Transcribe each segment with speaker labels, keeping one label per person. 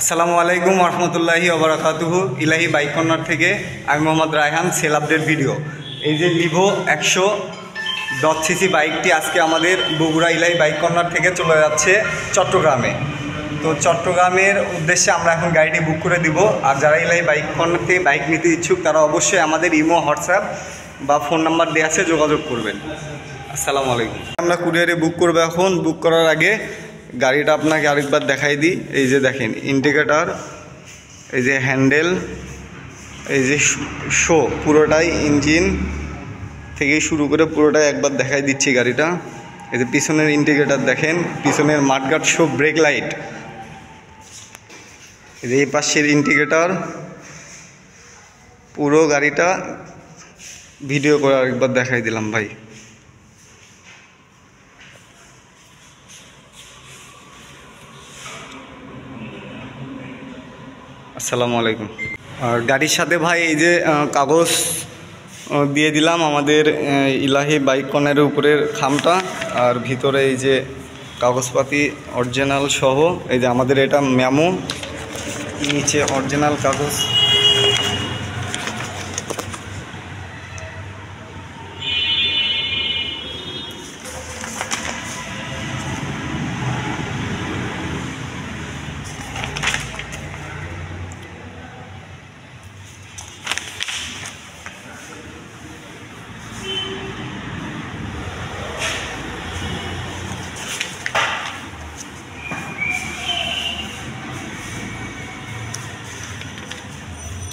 Speaker 1: আসসালামু আলাইকুম রহমতুল্লাহি ওবারাকাতুহু। ইলাহি বাইক কর্নার থেকে আমি Mohammad Raihan. Sell update video. এই যে লিভো 110 বাইকটি আজকে আমাদের বগুড়া ইলাহি বাইক কর্নার থেকে চলে যাচ্ছে চট্টগ্রামে। তো চট্টগ্রামের উদ্দেশ্যে আমরা এখন গাড়িটি বুক করে দিব। আর যারা ইলাহি বাইক কর্নার থেকে বাইক নিতে ইচ্ছুক তারা অবশ্যই আমাদের ইমো, হোয়াটসঅ্যাপ বা ফোন নাম্বার দেওয়া আছে, যোগাযোগ করবেন। আসসালামু আলাইকুম। আমরা কুরিয়ারে বুক করবো। এখন বুক করার আগে গাড়িটা আপনাকে আরেকবার দেখাই দিই। এই যে দেখেন ইন্ডিকেটার, এই যে হ্যান্ডেল, এই যে শো, পুরোটাই ইঞ্জিন থেকে শুরু করে পুরোটাই একবার দেখাই দিচ্ছি গাড়িটা। এই যে পিছনের ইন্ডিকেটার দেখেন, পিছনের মাঠগার্ড শো, ব্রেক লাইট, এই যে এই পাশের ইন্ডিকেটার, পুরো গাড়িটা ভিডিও করে আরেকবার দেখাই দিলাম ভাই। আসসালামু আলাইকুম। আর গাড়ির সাথে ভাই এই যে কাগজ দিয়ে দিলাম আমাদের ইলাহি বাইক কর্নারের উপরের খামটা, আর ভিতরে এই যে কাগজপাতি অরিজিনাল সহ। এই যে আমাদের এটা মেমো, নিচে অরিজিনাল কাগজ।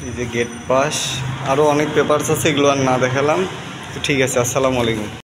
Speaker 1: এই যে গেট পাস, আরও অনেক পেপারস আছে, এগুলো আর না দেখালাম। তো ঠিক আছে, আসসালামু আলাইকুম।